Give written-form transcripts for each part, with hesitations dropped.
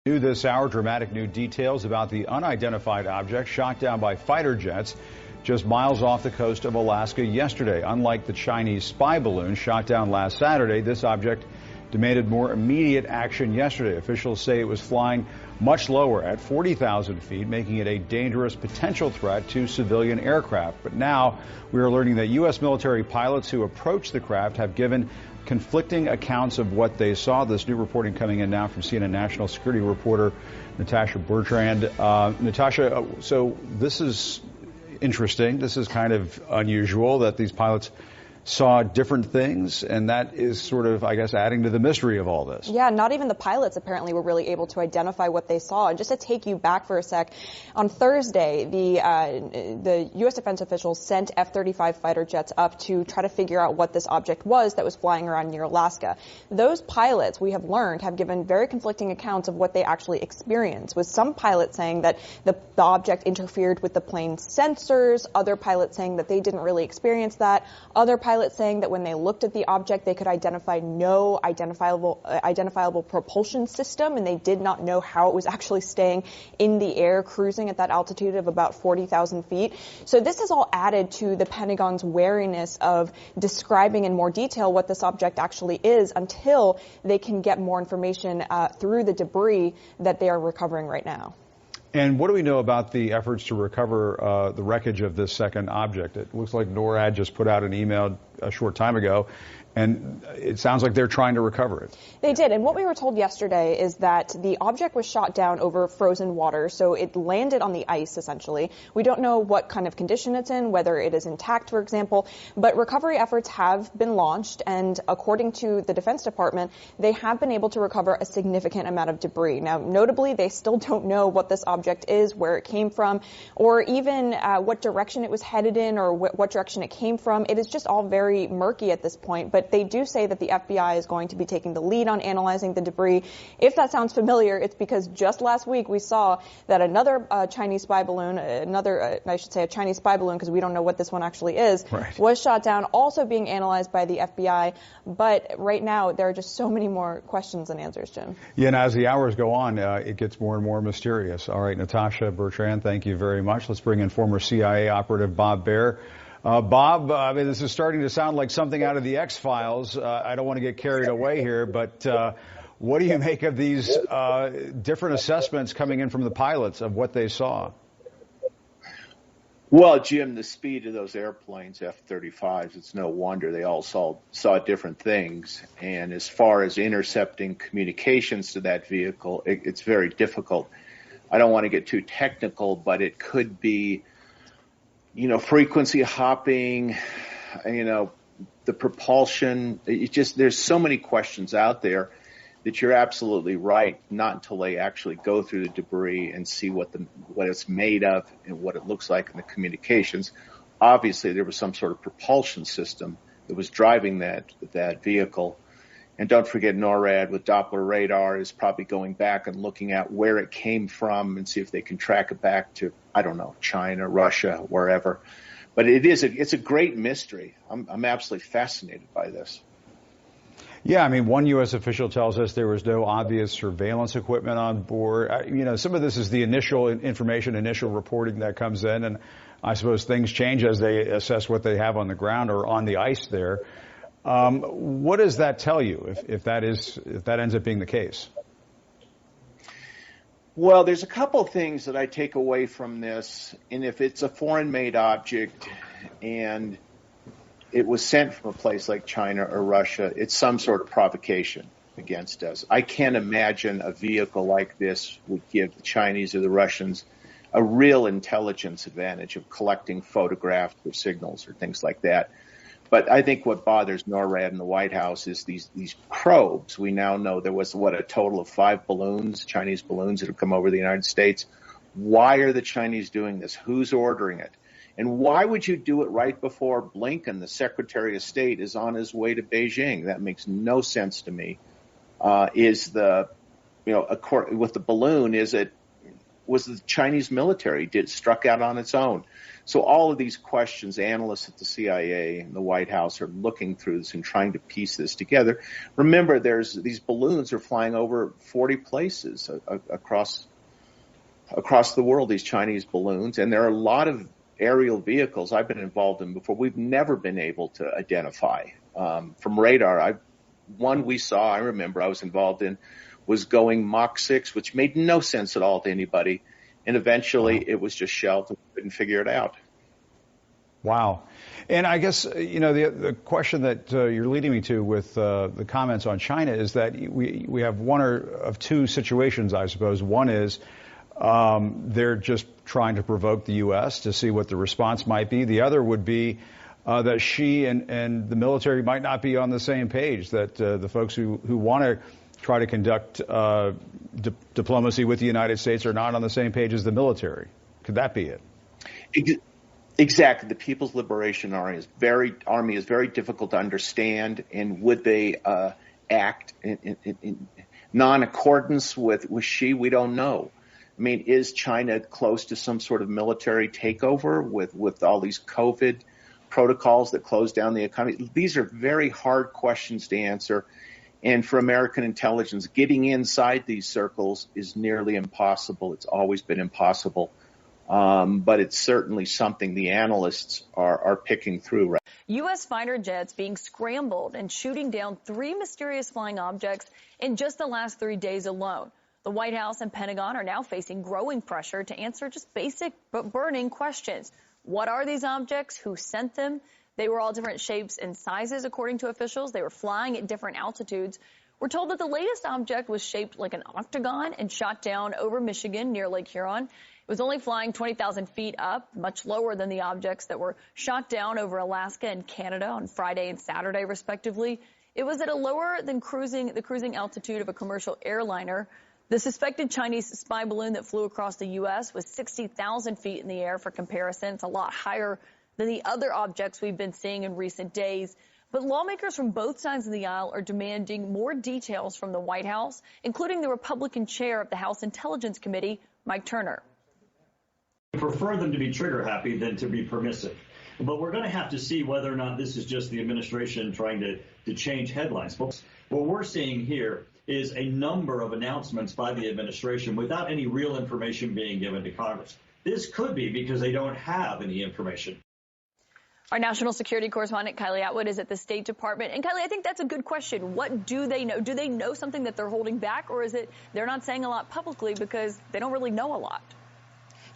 New this hour, dramatic new details about the unidentified object shot down by fighter jets just miles off the coast of Alaska yesterday. Unlike the Chinese spy balloon shot down last Saturday, this object demanded more immediate action yesterday. Officials say it was flying much lower at 40,000 feet, making it a dangerous potential threat to civilian aircraft. But now we are learning that U.S. military pilots who approached the craft have given conflicting accounts of what they saw. This new reporting coming in now from CNN national security reporter Natasha Bertrand. Natasha, so this is interesting. This is kind of unusual that these pilots saw different things, and that is sort of, I guess, adding to the mystery of all this. Yeah, not even the pilots apparently were really able to identify what they saw. And just to take you back for a sec, on Thursday, the U.S. defense officials sent F-35 fighter jets up to try to figure out what this object was that was flying around near Alaska. Those pilots, we have learned, have given very conflicting accounts of what they actually experienced, with some pilots saying that the object interfered with the plane's sensors, other pilots saying that they didn't really experience that, other pilots saying that when they looked at the object, they could identify no identifiable propulsion system, and they did not know how it was actually staying in the air, cruising at that altitude of about 40,000 feet. So this has all added to the Pentagon's wariness of describing in more detail what this object actually is until they can get more information through the debris that they are recovering right now. And what do we know about the efforts to recover the wreckage of this second object? It looks like NORAD just put out an email a short time ago, and it sounds like they're trying to recover it. They did, and what we were told yesterday is that the object was shot down over frozen water, so it landed on the ice, essentially. We don't know what kind of condition it's in, whether it is intact, for example, but recovery efforts have been launched, and according to the Defense Department, they have been able to recover a significant amount of debris. Now, notably, they still don't know what this object is, where it came from, or even what direction it was headed in, or what direction it came from. It is just all very murky at this point, but they do say that the FBI is going to be taking the lead on analyzing the debris. If that sounds familiar, it's because just last week we saw that another Chinese spy balloon, I should say a Chinese spy balloon because we don't know what this one actually is, right, was shot down, also being analyzed by the FBI. But right now there are just so many more questions than answers, Jim. Yeah, and as the hours go on, it gets more and more mysterious. All right, Natasha Bertrand, thank you very much. Let's bring in former CIA operative Bob Baer. Bob, I mean, this is starting to sound like something out of the X-Files. I don't want to get carried away here, but what do you make of these different assessments coming in from the pilots of what they saw? Well, Jim, the speed of those airplanes, F-35s, it's no wonder they all saw different things. And as far as intercepting communications to that vehicle, it's very difficult. I don't want to get too technical, but it could be, frequency hopping, the propulsion. There's so many questions out there that you're absolutely right, not until they actually go through the debris and see what it's made of and what it looks like in the communications. Obviously, there was some sort of propulsion system that was driving that vehicle. And don't forget, NORAD with Doppler radar is probably going back and looking at where it came from and see if they can track it back to, I don't know, China, Russia, wherever. But it's a great mystery. I'm absolutely fascinated by this. Yeah, I mean, one U.S. official tells us there was no obvious surveillance equipment on board. Some of this is the initial information, initial reporting that comes in, and I suppose things change as they assess what they have on the ground or on the ice there. What does that tell you if that ends up being the case? Well, there's a couple of things that I take away from this. And if it's a foreign-made object and it was sent from a place like China or Russia, it's some sort of provocation against us. I can't imagine a vehicle like this would give the Chinese or the Russians a real intelligence advantage of collecting photographs or signals or things like that. But I think what bothers NORAD and the White House is these probes. We now know there was, a total of 5 balloons, Chinese balloons that have come over the United States. Why are the Chinese doing this? Who's ordering it? And why would you do it right before Blinken, the Secretary of State, is on his way to Beijing? That makes no sense to me. With the balloon, is it was the Chinese military struck out on its own? So all of these questions, analysts at the CIA and the White House are looking through this and trying to piece this together. Remember, these balloons are flying over 40 places across the world, these Chinese balloons, and there are a lot of aerial vehicles I've been involved in before we've never been able to identify from radar. One we saw, I remember I was involved in, was going Mach 6, which made no sense at all to anybody. And eventually it was just shelved and we couldn't figure it out. Wow. And I guess, the question that you're leading me to with the comments on China is that we have one of two situations, I suppose. One is they're just trying to provoke the U.S. to see what the response might be. The other would be that Xi and the military might not be on the same page, that the folks who want to try to conduct diplomacy with the United States are not on the same page as the military. Could that be it? Exactly. The People's Liberation Army is very difficult to understand, and would they act in non-accordance with Xi? We don't know. I mean, is China close to some sort of military takeover with all these COVID protocols that close down the economy? These are very hard questions to answer. And for American intelligence, getting inside these circles is nearly impossible. It's always been impossible. But it's certainly something the analysts are picking through. Right? U.S. fighter jets being scrambled and shooting down 3 mysterious flying objects in just the last 3 days alone. The White House and Pentagon are now facing growing pressure to answer just basic but burning questions. What are these objects? Who sent them? They were all different shapes and sizes, according to officials. They were flying at different altitudes. We're told that the latest object was shaped like an octagon and shot down over Michigan near Lake Huron. It was only flying 20,000 feet up, much lower than the objects that were shot down over Alaska and Canada on Friday and Saturday, respectively. It was at a lower than the cruising altitude of a commercial airliner. The suspected Chinese spy balloon that flew across the U.S. was 60,000 feet in the air. For comparison, it's a lot higher than the other objects we've been seeing in recent days. But lawmakers from both sides of the aisle are demanding more details from the White House, including the Republican chair of the House Intelligence Committee, Mike Turner. I prefer them to be trigger happy than to be permissive. But we're going to have to see whether or not this is just the administration trying to change headlines. What we're seeing here is a number of announcements by the administration without any real information being given to Congress. This could be because they don't have any information. Our national security correspondent, Kylie Atwood, is at the State Department. And Kylie, I think that's a good question. What do they know? Do they know something that they're holding back, or is it they're not saying a lot publicly because they don't really know a lot?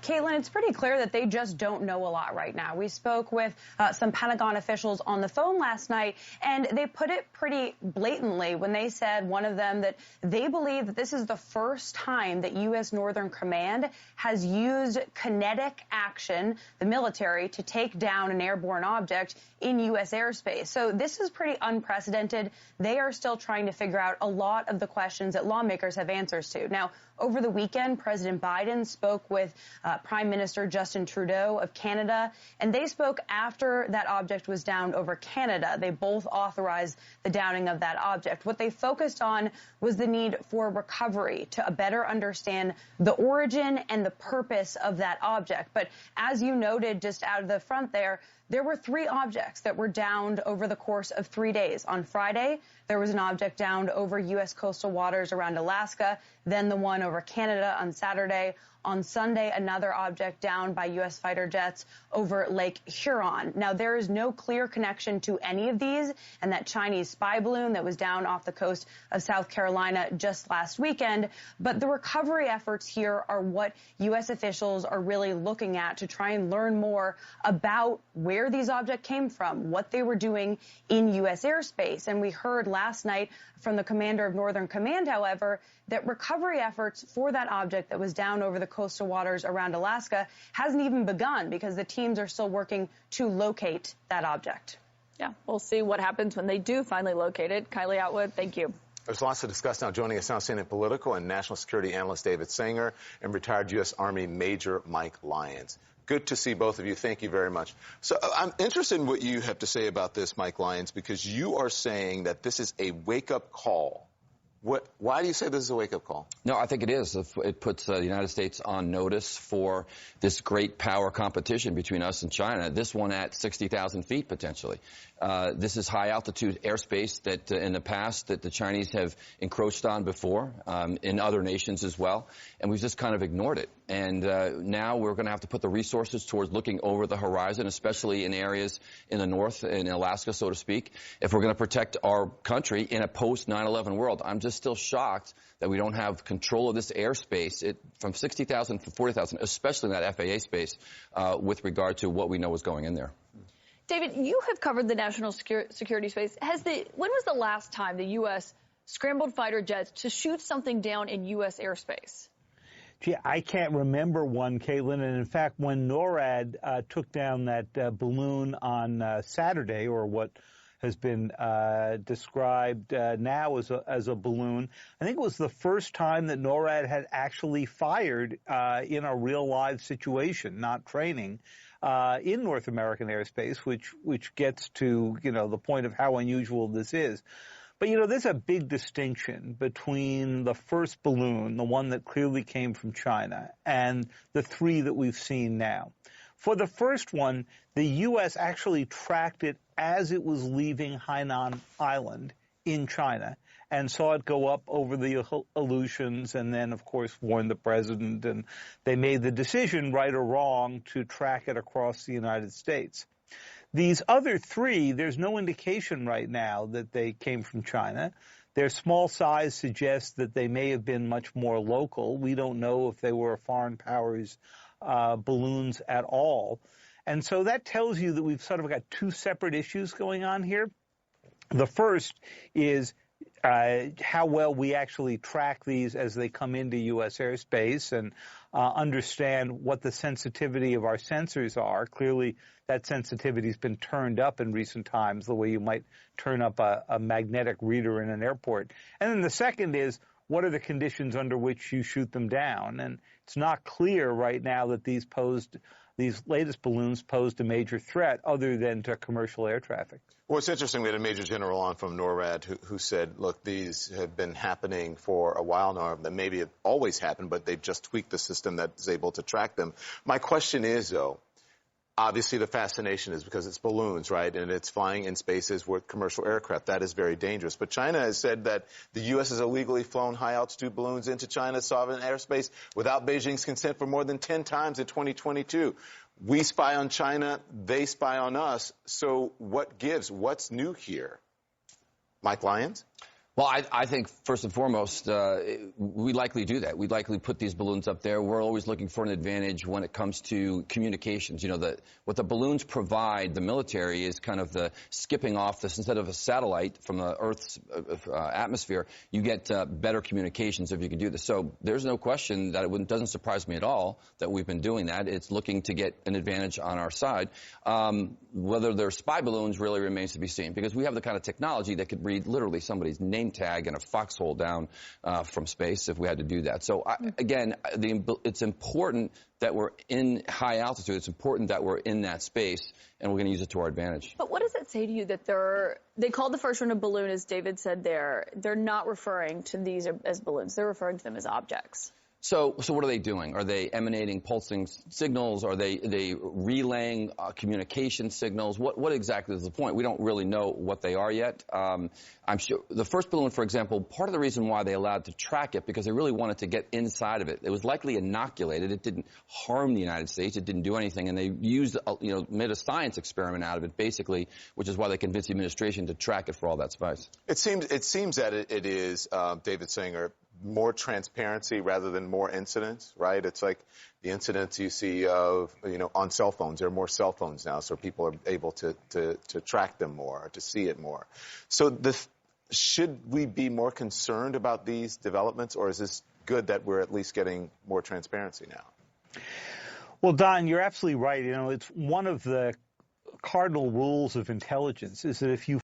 Caitlin, it's pretty clear that they just don't know a lot right now. We spoke with some Pentagon officials on the phone last night, and they put it pretty blatantly when they said, one of them, that they believe that this is the first time that U.S. Northern Command has used kinetic action, the military, to take down an airborne object in U.S. airspace. So this is pretty unprecedented. They are still trying to figure out a lot of the questions that lawmakers have answers to. Now, over the weekend, President Biden spoke with Prime Minister Justin Trudeau of Canada, and they spoke after that object was downed over Canada. They both authorized the downing of that object. What they focused on was the need for recovery to better understand the origin and the purpose of that object. But as you noted just out of the front there were 3 objects that were downed over the course of 3 days. On Friday, there was an object downed over U.S. coastal waters around Alaska, then the one over Canada on Saturday. On Sunday, another object downed by U.S. fighter jets over Lake Huron. Now, there is no clear connection to any of these, and that Chinese spy balloon that was down off the coast of South Carolina just last weekend. But the recovery efforts here are what U.S. officials are really looking at to try and learn more about where these objects came from, what they were doing in U.S. airspace. And we heard last night from the commander of Northern Command, however, that recovery efforts for that object that was down over the coastal waters around Alaska hasn't even begun because the teams are still working to locate that object. Yeah, we'll see what happens when they do finally locate it. Kylie Atwood, thank you. There's lots to discuss now. Joining us now, CNN political and national security analyst David Sanger and retired U.S. Army Major Mike Lyons. Good to see both of you. Thank you very much. So I'm interested in what you have to say about this, Mike Lyons, because you are saying that this is a wake-up call Why do you say this is a wake-up call? No, I think it is. It puts the United States on notice for this great power competition between us and China, this one at 60,000 feet potentially. This is high-altitude airspace that in the past that the Chinese have encroached on before, in other nations as well, and we've just kind of ignored it. And now we're going to have to put the resources towards looking over the horizon, especially in areas in the north, in Alaska, so to speak, if we're going to protect our country in a post-9/11 world. I'm just still shocked that we don't have control of this airspace from 60,000 to 40,000, especially in that FAA space, with regard to what we know is going in there. David, you have covered the national security space. When was the last time the U.S. scrambled fighter jets to shoot something down in U.S. airspace? Gee, I can't remember one, Caitlin. And in fact, when NORAD took down that balloon on Saturday, or what has been described now as a balloon, I think it was the first time that NORAD had actually fired in a real live situation, not training, in North American airspace, which gets to, the point of how unusual this is. But, there's a big distinction between the first balloon, the one that clearly came from China, and the three that we've seen now. For the first one, the U.S. actually tracked it as it was leaving Hainan Island in China and saw it go up over the Aleutians and then, of course, warned the president. And they made the decision, right or wrong, to track it across the United States. These other three, there's no indication right now that they came from China. Their small size suggests that they may have been much more local. We don't know if they were foreign powers balloons at all. And so that tells you that we've sort of got two separate issues going on here. The first is how well we actually track these as they come into U.S. airspace and understand what the sensitivity of our sensors are. Clearly, that sensitivity has been turned up in recent times, the way you might turn up a magnetic reader in an airport. And then the second is, what are the conditions under which you shoot them down? And it's not clear right now that these latest balloons posed a major threat other than to commercial air traffic. Well, it's interesting. We had a major general on from NORAD who said, look, these have been happening for a while now. That maybe it always happened, but they've just tweaked the system that is able to track them. My question is, though, obviously the fascination is because it's balloons, right? And it's flying in spaces with commercial aircraft. That is very dangerous. But China has said that the U.S. has illegally flown high-altitude balloons into China's sovereign airspace without Beijing's consent for more than 10 times in 2022. We spy on China, they spy on us. So what gives? What's new here? Mike Lyons? Well, I think first and foremost, we likely do that. We likely put these balloons up there. We're always looking for an advantage when it comes to communications. What the balloons provide the military is kind of the skipping off this. Instead of a satellite from the Earth's atmosphere, you get better communications if you can do this. So there's no question that it doesn't surprise me at all that we've been doing that. It's looking to get an advantage on our side. Whether they're spy balloons really remains to be seen, because we have the kind of technology that could read literally somebody's name tag and a foxhole down from space if we had to do that. So again, it's important that we're in high altitude. It's important that we're in that space, and we're going to use it to our advantage. But what does it say to you that they called the first one a balloon, as David said there? They're not referring to these as balloons. They're referring to them as objects. So what are they doing? Are they emanating pulsing signals? Are they relaying communication signals? What exactly is the point? We don't really know what they are yet. I'm sure the first balloon, for example, part of the reason why they allowed to track it, because they really wanted to get inside of it. It was likely inoculated. It didn't harm the United States. It didn't do anything. And they used, made a science experiment out of it, basically, which is why they convinced the administration to track it for all that spice. It seems that it is, David Singer, more transparency rather than more incidents, right? It's like the incidents you see of, on cell phones. There are more cell phones now, so people are able to track them more, to see it more. So should we be more concerned about these developments, or is this good that we're at least getting more transparency now? Well, Don, you're absolutely right. It's one of the cardinal rules of intelligence is that if you